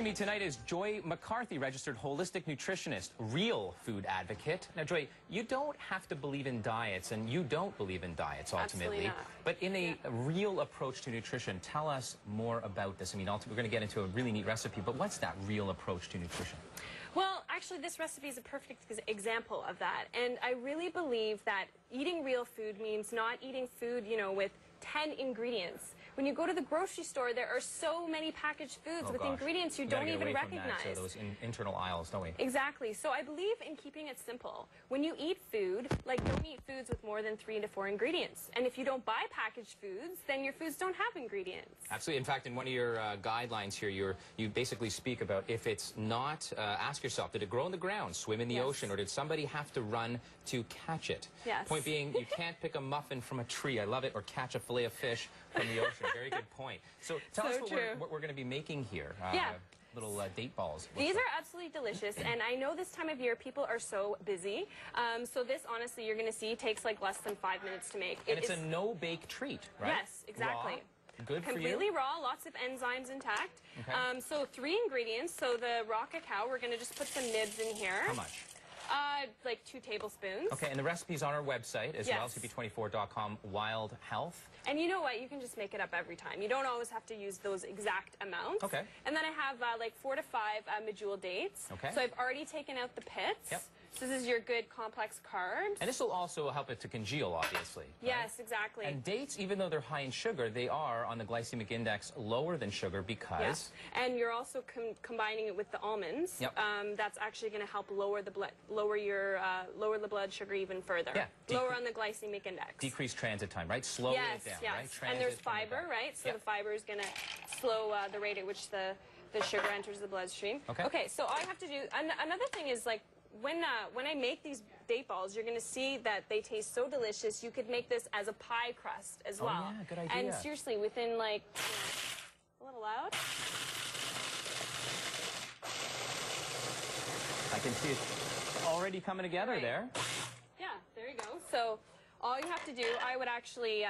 me tonight is Joy McCarthy, registered holistic nutritionist, real food advocate. Now, Joy, you don't have to believe in diets, and you don't believe in diets ultimately. But in a real approach to nutrition, tell us more about this. I mean, ultimately, we're going to get into a really neat recipe, but what's that real approach to nutrition? Well, actually, this recipe is a perfect example of that. And I really believe that eating real food means not eating food, with 10 ingredients. When you go to the grocery store, there are so many packaged foods with ingredients you don't even recognize. So those internal aisles, don't we? Exactly. So I believe in keeping it simple. When you eat food, don't eat foods with more than 3 to 4 ingredients. And if you don't buy packaged foods, then your foods don't have ingredients. Absolutely. In fact, in one of your guidelines here, you basically speak about if it's not, ask yourself, did it grow in the ground, swim in the ocean, or did somebody have to run to catch it? Yes. Point being, you can't pick a muffin from a tree, I love it, or catch a fillet of fish from the ocean. Very good point. So tell us what we're going to be making here. Little date balls. These are absolutely delicious, and I know this time of year people are so busy. So this, honestly, you're going to see takes less than 5 minutes to make. And it's a no-bake treat, right? Yes, exactly. Raw, good for you. Completely raw, lots of enzymes intact. Okay. So 3 ingredients. So the raw cacao, we're going to just put some nibs in here. How much? Like 2 tablespoons. Okay, and the recipe's on our website as well, cp24.com, Wylde Health. And you know what? You can just make it up every time. You don't always have to use those exact amounts. Okay. And then I have 4 to 5 medjool dates. Okay. So I've already taken out the pits. Yep. So this is your good complex carbs. And this will also help it to congeal, obviously. Yes, exactly. And dates, even though they're high in sugar, they are on the glycemic index lower than sugar because... Yes. And you're also combining it with the almonds. Yep. That's actually going to help lower the blood sugar even further. Yeah. Lower on the glycemic index. Decrease transit time, right? Slow it down, right? Transit and there's fiber, right? So the fiber is going to slow the rate at which the sugar enters the bloodstream. Okay, so all I have to do... Another thing is, when I make these date balls, you're going to see that they taste so delicious. You could make this as a pie crust as well. Oh, yeah, good idea. And seriously, within a little loud. I can see it already coming together there. Yeah, there you go. So all you have to do, I would actually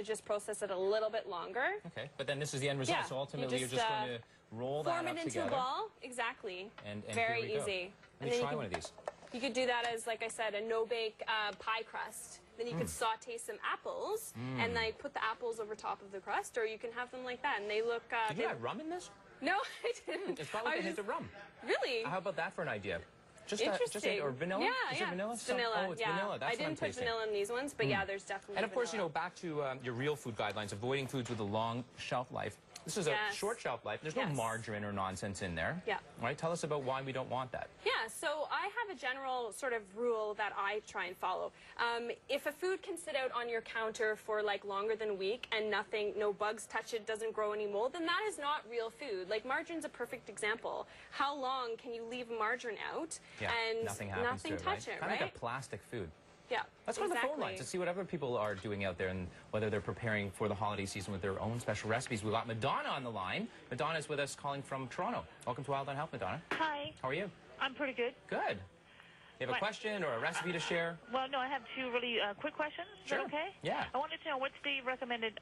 just process it a little bit longer. Okay, but then this is the end result. So ultimately, you're just going to roll that up together. Form it into a ball. Exactly. And very easy. Let me try one of these. You could do that as, like I said, a no-bake pie crust. Then you could saute some apples and put the apples over top of the crust, or you can have them like that, and they look... Did you add rum in this? No, I didn't. It's probably a hint of rum. Really? How about that for an idea? Interesting. Or vanilla? Yeah, Is it vanilla? It's vanilla. Oh, it's vanilla. That's I didn't put vanilla in these ones, but yeah, there's definitely And of course, vanilla. back to your real food guidelines, avoiding foods with a long shelf life. This is a short shelf life. There's no margarine or nonsense in there. Yeah. Right? Tell us about why we don't want that. Yeah, so I have a general sort of rule that I try and follow. If a food can sit out on your counter for longer than a week and no bugs touch it, doesn't grow any mold, then that is not real food. Margarine's a perfect example. How long can you leave margarine out and nothing touch it, Kind of like a plastic food. Yeah, let's go to the phone lines to see what other people are doing out there and whether they're preparing for the holiday season with their own special recipes. We've got Madonna on the line. Madonna's with us calling from Toronto. Welcome to Wylde Health, Madonna. Hi. How are you? I'm pretty good. Good. You have a question or a recipe to share? Well, no, I have 2 really quick questions. Sure. Is that okay? Yeah. I wanted to know what's the recommended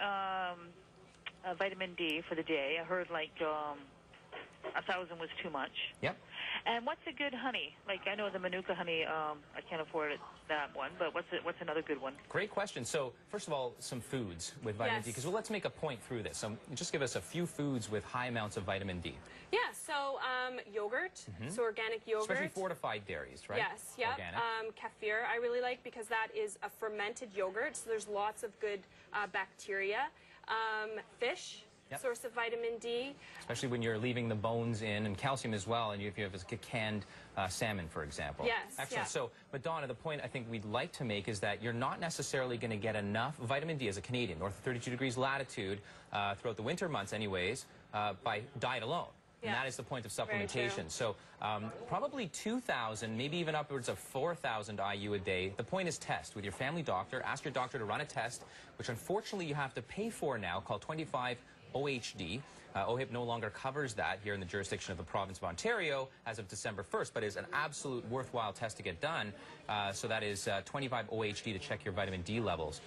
vitamin D for the day. I heard 1,000 was too much. Yep. And what's a good honey? I know the Manuka honey, I can't afford that one, but what's another good one? Great question. So, first of all, some foods with vitamin D, because let's make a point through this. So, just give us a few foods with high amounts of vitamin D. Yeah, so yogurt, so organic yogurt. Especially fortified dairies, right? Yes, yeah. Kefir I really like because that is a fermented yogurt, so there's lots of good bacteria. Fish. Source of vitamin D. Especially when you're leaving the bones in, and calcium as well, and if you have a canned salmon, for example. Yes. Excellent. So, Madonna, the point I think we'd like to make is that you're not necessarily going to get enough vitamin D as a Canadian, north of 32 degrees latitude, throughout the winter months anyways, by diet alone. And that is the point of supplementation. So probably 2,000, maybe even upwards of 4,000 IU a day. The point is test with your family doctor. Ask your doctor to run a test, which unfortunately you have to pay for now, called 25 OHD. OHIP no longer covers that here in the jurisdiction of the province of Ontario as of December 1st, but is an absolute worthwhile test to get done. So that is 25 OHD to check your vitamin D levels.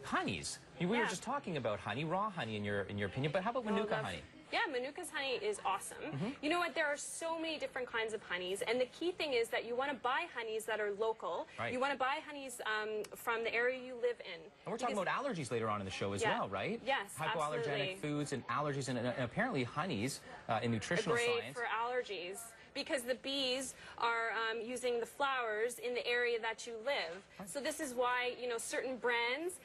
Honeys. We were just talking about honey, raw honey in your opinion, but how about Manuka honey? Yeah, Manuka's honey is awesome. You know what? There are so many different kinds of honeys, and the key thing is that you want to buy honeys that are local. Right. You want to buy honeys from the area you live in. And we're talking about allergies later on in the show as well, right? Yes, hypoallergenic absolutely. foods and allergies, and apparently honeys in nutritional Great science. for allergies, because the bees are using the flowers in the area that you live. So this is why, you know, certain brands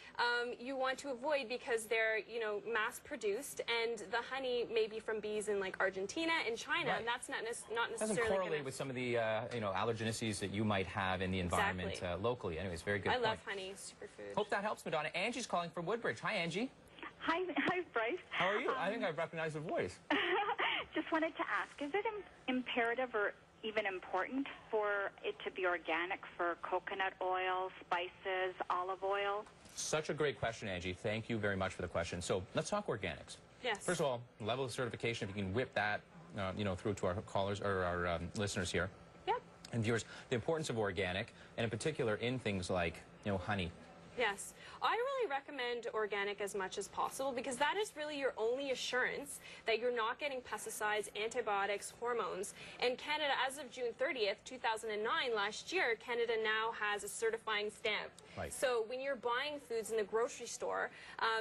you want to avoid because they're, you know, mass-produced, and the honey may be from bees in like Argentina and China, Right. and that's not necessarily Doesn't correlate with some of the you know, allergenicities that you might have in the environment Exactly. Locally. Anyways, very good I point. love honey, superfood. Hope that helps, Madonna. Angie's calling from Woodbridge. Hi, Angie. Hi, Bryce. How are you? I think I recognize the voice. Just wanted to ask, is it imperative or even important for it to be organic for coconut oil, spices, olive oil? Such a great question, Angie. Thank you very much for the question. So let's talk organics. Yes. First of all, level of certification, if you can whip that you know, through to our callers or our listeners here Yep. and viewers, the importance of organic, and in particular in things like, you know, honey. Yes. I really recommend organic as much as possible because that is really your only assurance that you're not getting pesticides, antibiotics, hormones. And Canada, as of June 30th, 2009, last year, Canada now has a certifying stamp. Right. So when you're buying foods in the grocery store,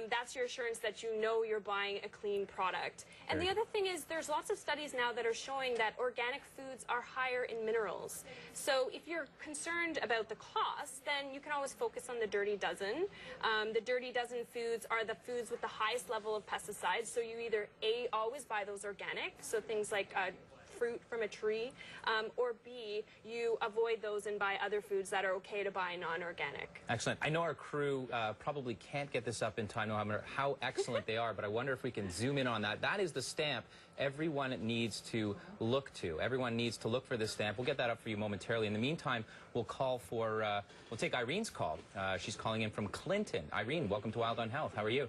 that's your assurance that you know you're buying a clean product. And Very the good. other thing is there's lots of studies now that are showing that organic foods are higher in minerals. So if you're concerned about the cost, then you can always focus on the Dirty Dozen. The Dirty Dozen foods are the foods with the highest level of pesticides. So you either A, always buy those organic, so things like fruit from a tree, or B, you avoid those and buy other foods that are okay to buy non-organic. Excellent. I know our crew probably can't get this up in time, no matter how excellent they are, but I wonder if we can zoom in on that. That is the stamp everyone needs to look to. Everyone needs to look for this stamp. We'll get that up for you momentarily. In the meantime, we'll call for, we'll take Irene's call. She's calling in from Clinton. Irene, welcome to Wylde on Health. How are you?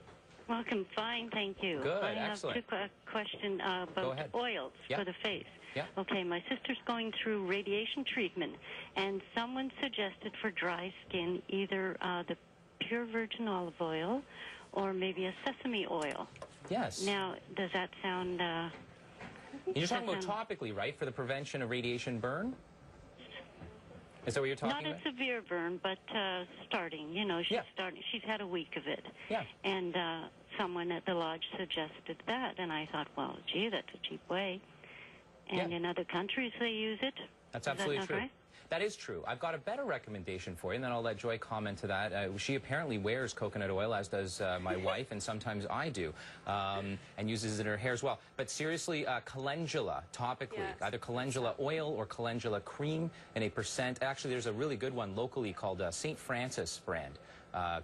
Welcome. Fine, thank you. Good, I excellent. have a question Go about ahead. oils Yeah. for the face. Yeah. Okay, my sister's going through radiation treatment, and someone suggested for dry skin either the pure virgin olive oil or maybe a sesame oil. Yes. Now, does that sound... You're talking about topically, right, for the prevention of radiation burn? Is that what you're talking Not about? a severe burn, but starting. You know, she's Yeah. starting. She's had a week of it. Yeah. And someone at the lodge suggested that, and I thought, well, gee, that's a cheap way. And Yeah. in other countries, they use it. That's Is absolutely that not true. right? That is true. I've got a better recommendation for you, and then I'll let Joy comment to that. She apparently wears coconut oil, as does my wife, and sometimes I do, and uses it in her hair as well. But seriously, calendula, topically, Yes. either calendula oil or calendula cream in a percent. Actually, there's a really good one locally called St. Francis brand.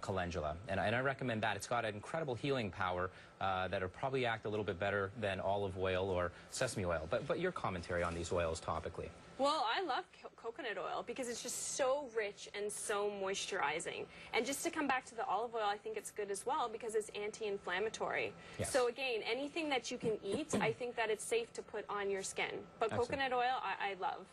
Calendula, and I recommend that. It's got an incredible healing power that'll probably act a little bit better than olive oil or sesame oil. But your commentary on these oils topically. Well, I love coconut oil because it's just so rich and so moisturizing. And just to come back to the olive oil, I think it's good as well because it's anti-inflammatory. Yes. So again, anything that you can eat, I think that it's safe to put on your skin. But Excellent. coconut oil, I love.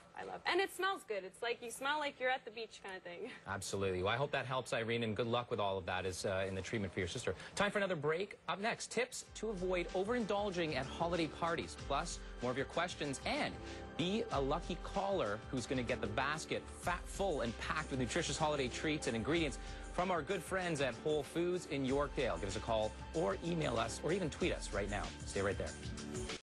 And it smells good. It's like you smell like you're at the beach kind of thing. Absolutely. Well, I hope that helps, Irene, and good luck with all of that as in the treatment for your sister. Time for another break. Up next, tips to avoid overindulging at holiday parties. Plus, more of your questions, and be a lucky caller who's going to get the basket full and packed with nutritious holiday treats and ingredients from our good friends at Whole Foods in Yorkdale. Give us a call or email us or even tweet us right now. Stay right there.